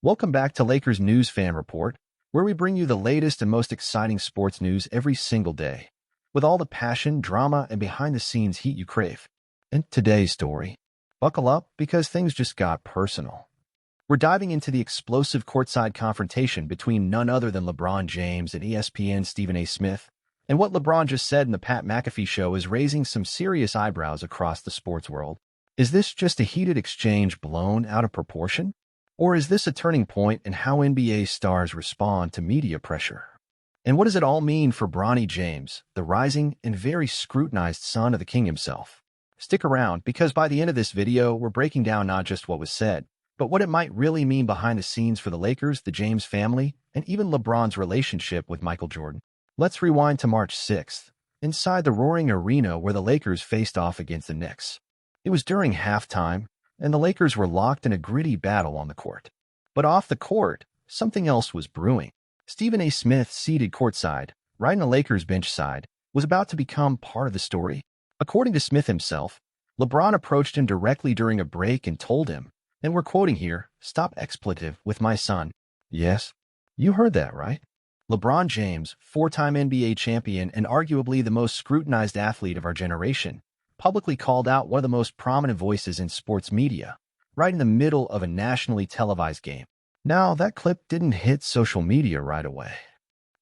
Welcome back to Lakers News Fan Report, where we bring you the latest and most exciting sports news every single day, with all the passion, drama, and behind-the-scenes heat you crave. In today's story, buckle up because things just got personal. We're diving into the explosive courtside confrontation between none other than LeBron James and ESPN's Stephen A. Smith, and what LeBron just said in the Pat McAfee show is raising some serious eyebrows across the sports world. Is this just a heated exchange blown out of proportion? Or is this a turning point in how NBA stars respond to media pressure? And what does it all mean for Bronny James, the rising and very scrutinized son of the king himself? Stick around, because by the end of this video, we're breaking down not just what was said, but what it might really mean behind the scenes for the Lakers, the James family, and even LeBron's relationship with Michael Jordan. Let's rewind to March 6th, inside the roaring arena where the Lakers faced off against the Knicks. It was during halftime, and the Lakers were locked in a gritty battle on the court. But off the court, something else was brewing. Stephen A. Smith, seated courtside, right in the Lakers' bench side, was about to become part of the story. According to Smith himself, LeBron approached him directly during a break and told him, and we're quoting here, "Stop expletive with my son." Yes, you heard that right. LeBron James, four-time NBA champion and arguably the most scrutinized athlete of our generation, publicly called out one of the most prominent voices in sports media, right in the middle of a nationally televised game. Now, that clip didn't hit social media right away.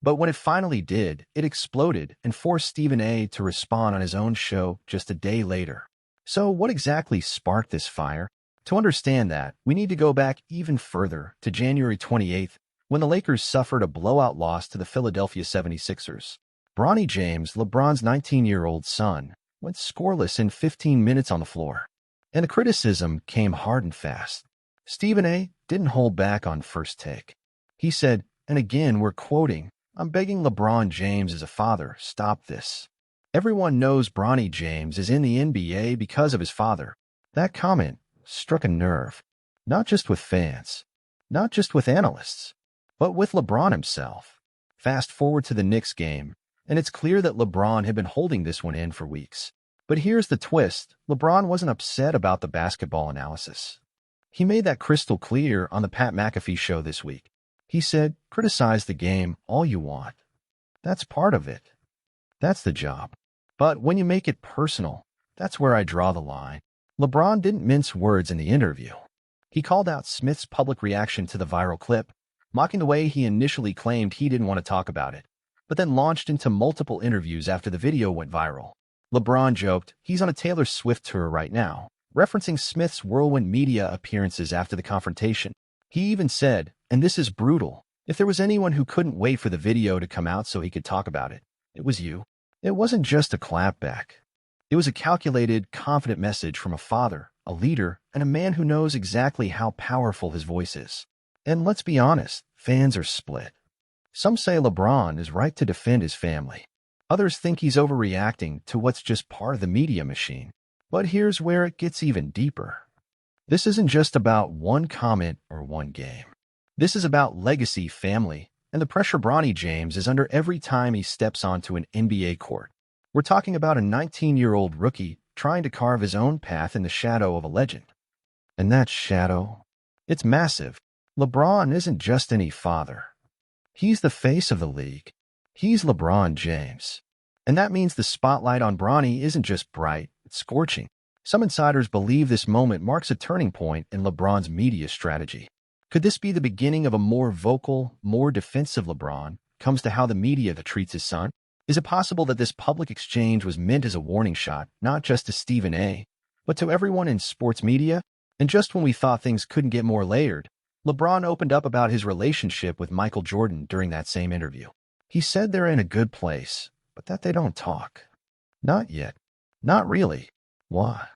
But when it finally did, it exploded and forced Stephen A. to respond on his own show just a day later. So what exactly sparked this fire? To understand that, we need to go back even further to January 28th, when the Lakers suffered a blowout loss to the Philadelphia 76ers. Bronny James, LeBron's 19-year-old son, went scoreless in 15 minutes on the floor. And the criticism came hard and fast. Stephen A. didn't hold back on first take. He said, and again we're quoting, "I'm begging LeBron James as a father, stop this. Everyone knows Bronny James is in the NBA because of his father." That comment struck a nerve, not just with fans, not just with analysts, but with LeBron himself. Fast forward to the Knicks game, and it's clear that LeBron had been holding this one in for weeks. But here's the twist. LeBron wasn't upset about the basketball analysis. He made that crystal clear on the Pat McAfee show this week. He said, "Criticize the game all you want. That's part of it. That's the job. But when you make it personal, that's where I draw the line." LeBron didn't mince words in the interview. He called out Smith's public reaction to the viral clip, mocking the way he initially claimed he didn't want to talk about it, but then launched into multiple interviews after the video went viral. LeBron joked he's on a Taylor Swift tour right now, referencing Smith's whirlwind media appearances after the confrontation. He even said, and this is brutal, if there was anyone who couldn't wait for the video to come out so he could talk about it, it was you. It wasn't just a clapback. It was a calculated, confident message from a father, a leader, and a man who knows exactly how powerful his voice is. And let's be honest, fans are split. Some say LeBron is right to defend his family. Others think he's overreacting to what's just part of the media machine. But here's where it gets even deeper. This isn't just about one comment or one game. This is about legacy, family, and the pressure Bronny James is under every time he steps onto an NBA court. We're talking about a 19-year-old rookie trying to carve his own path in the shadow of a legend. And that shadow, it's massive. LeBron isn't just any father. He's the face of the league. He's LeBron James. And that means the spotlight on Bronny isn't just bright, it's scorching. Some insiders believe this moment marks a turning point in LeBron's media strategy. Could this be the beginning of a more vocal, more defensive LeBron comes to how the media treats his son? Is it possible that this public exchange was meant as a warning shot, not just to Stephen A., but to everyone in sports media? And just when we thought things couldn't get more layered, LeBron opened up about his relationship with Michael Jordan during that same interview. He said they're in a good place, but that they don't talk. Not yet. Not really. Why?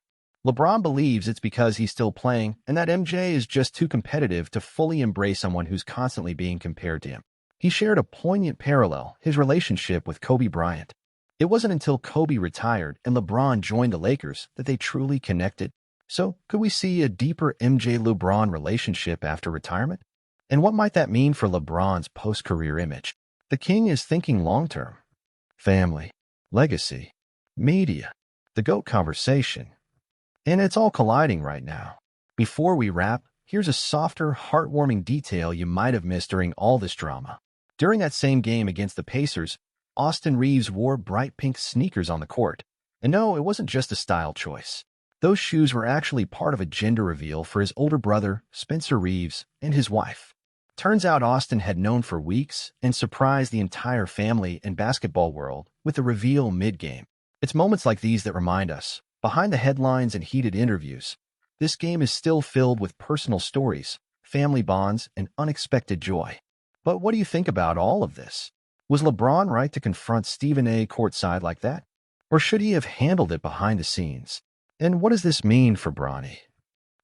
LeBron believes it's because he's still playing and that MJ is just too competitive to fully embrace someone who's constantly being compared to him. He shared a poignant parallel, his relationship with Kobe Bryant. It wasn't until Kobe retired and LeBron joined the Lakers that they truly connected. So, could we see a deeper MJ-LeBron relationship after retirement? And what might that mean for LeBron's post-career image? The king is thinking long-term. Family, legacy, media, the GOAT conversation. And it's all colliding right now. Before we wrap, here's a softer, heartwarming detail you might have missed during all this drama. During that same game against the Pacers, Austin Reeves wore bright pink sneakers on the court. And no, it wasn't just a style choice. Those shoes were actually part of a gender reveal for his older brother, Spencer Reeves, and his wife. Turns out Austin had known for weeks and surprised the entire family and basketball world with a reveal mid-game. It's moments like these that remind us, behind the headlines and heated interviews, this game is still filled with personal stories, family bonds, and unexpected joy. But what do you think about all of this? Was LeBron right to confront Stephen A. courtside like that? Or should he have handled it behind the scenes? And what does this mean for Bronny?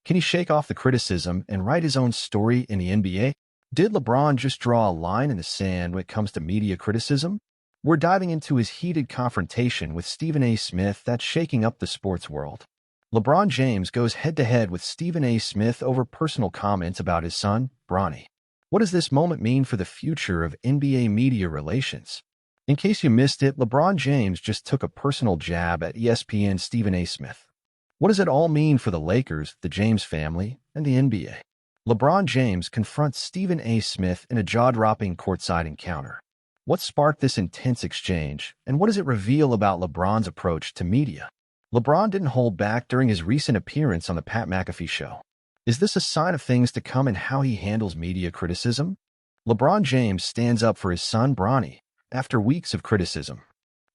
Can he shake off the criticism and write his own story in the NBA? Did LeBron just draw a line in the sand when it comes to media criticism? We're diving into his heated confrontation with Stephen A. Smith that's shaking up the sports world. LeBron James goes head-to-head with Stephen A. Smith over personal comments about his son, Bronny. What does this moment mean for the future of NBA media relations? In case you missed it, LeBron James just took a personal jab at ESPN's Stephen A. Smith. What does it all mean for the Lakers, the James family, and the NBA? LeBron James confronts Stephen A. Smith in a jaw-dropping courtside encounter. What sparked this intense exchange, and what does it reveal about LeBron's approach to media? LeBron didn't hold back during his recent appearance on the Pat McAfee Show. Is this a sign of things to come in how he handles media criticism? LeBron James stands up for his son Bronny after weeks of criticism.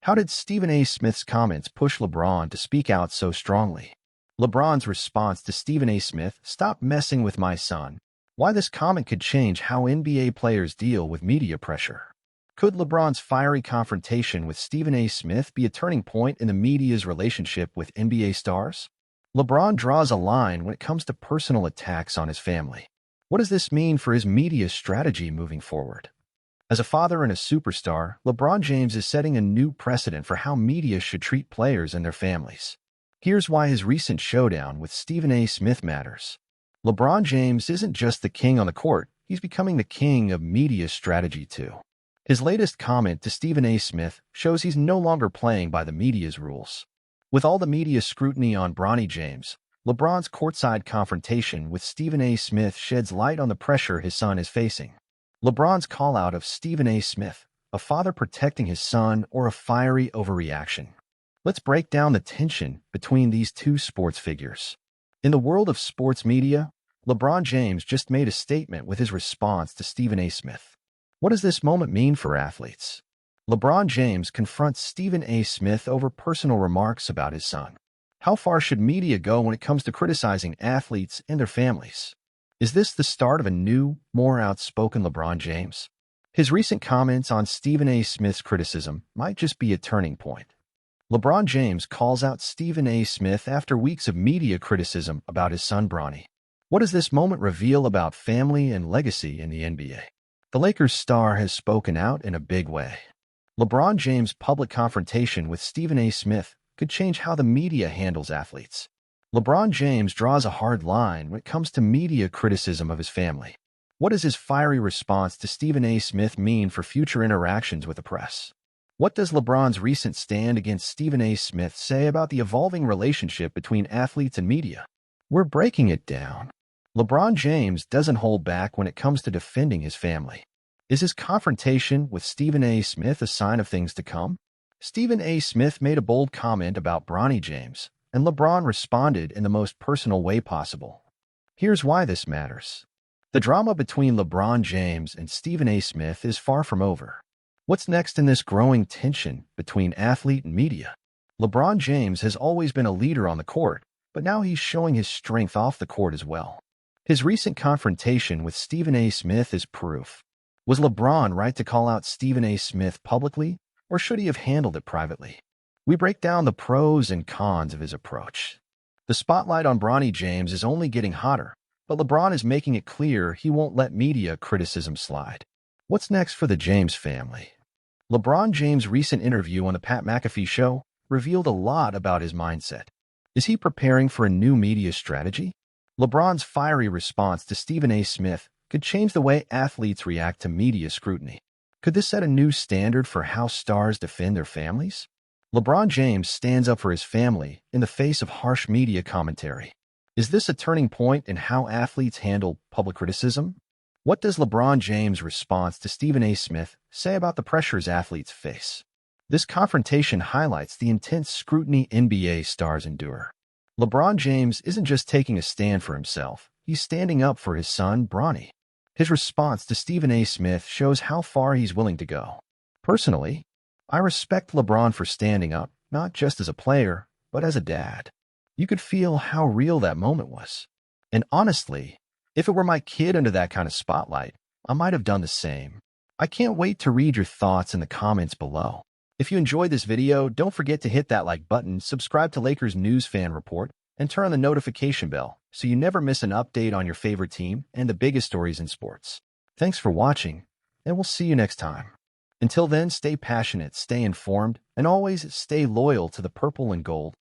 How did Stephen A. Smith's comments push LeBron to speak out so strongly? LeBron's response to Stephen A. Smith, "Stop messing with my son." Why this comment could change how NBA players deal with media pressure. Could LeBron's fiery confrontation with Stephen A. Smith be a turning point in the media's relationship with NBA stars? LeBron draws a line when it comes to personal attacks on his family. What does this mean for his media strategy moving forward? As a father and a superstar, LeBron James is setting a new precedent for how media should treat players and their families. Here's why his recent showdown with Stephen A. Smith matters. LeBron James isn't just the king on the court, he's becoming the king of media strategy too. His latest comment to Stephen A. Smith shows he's no longer playing by the media's rules. With all the media scrutiny on Bronny James, LeBron's courtside confrontation with Stephen A. Smith sheds light on the pressure his son is facing. LeBron's call-out of Stephen A. Smith, a father protecting his son or a fiery overreaction. Let's break down the tension between these two sports figures. In the world of sports media, LeBron James just made a statement with his response to Stephen A. Smith. What does this moment mean for athletes? LeBron James confronts Stephen A. Smith over personal remarks about his son. How far should media go when it comes to criticizing athletes and their families? Is this the start of a new, more outspoken LeBron James? His recent comments on Stephen A. Smith's criticism might just be a turning point. LeBron James calls out Stephen A. Smith after weeks of media criticism about his son Bronny. What does this moment reveal about family and legacy in the NBA? The Lakers star has spoken out in a big way. LeBron James' public confrontation with Stephen A. Smith could change how the media handles athletes. LeBron James draws a hard line when it comes to media criticism of his family. What does his fiery response to Stephen A. Smith mean for future interactions with the press? What does LeBron's recent stand against Stephen A. Smith say about the evolving relationship between athletes and media? We're breaking it down. LeBron James doesn't hold back when it comes to defending his family. Is his confrontation with Stephen A. Smith a sign of things to come? Stephen A. Smith made a bold comment about Bronny James, and LeBron responded in the most personal way possible. Here's why this matters. The drama between LeBron James and Stephen A. Smith is far from over. What's next in this growing tension between athlete and media? LeBron James has always been a leader on the court, but now he's showing his strength off the court as well. His recent confrontation with Stephen A. Smith is proof. Was LeBron right to call out Stephen A. Smith publicly, or should he have handled it privately? We break down the pros and cons of his approach. The spotlight on Bronny James is only getting hotter, but LeBron is making it clear he won't let media criticism slide. What's next for the James family? LeBron James' recent interview on the Pat McAfee Show revealed a lot about his mindset. Is he preparing for a new media strategy? LeBron's fiery response to Stephen A. Smith could change the way athletes react to media scrutiny. Could this set a new standard for how stars defend their families? LeBron James stands up for his family in the face of harsh media commentary. Is this a turning point in how athletes handle public criticism? What does LeBron James' response to Stephen A. Smith say about the pressures athletes face? This confrontation highlights the intense scrutiny NBA stars endure. LeBron James isn't just taking a stand for himself, he's standing up for his son, Bronny. His response to Stephen A. Smith shows how far he's willing to go. Personally, I respect LeBron for standing up, not just as a player, but as a dad. You could feel how real that moment was. And honestly, if it were my kid under that kind of spotlight, I might have done the same. I can't wait to read your thoughts in the comments below. If you enjoyed this video, don't forget to hit that like button, subscribe to Lakers News Fan Report, and turn on the notification bell so you never miss an update on your favorite team and the biggest stories in sports. Thanks for watching, and we'll see you next time. Until then, stay passionate, stay informed, and always stay loyal to the purple and gold.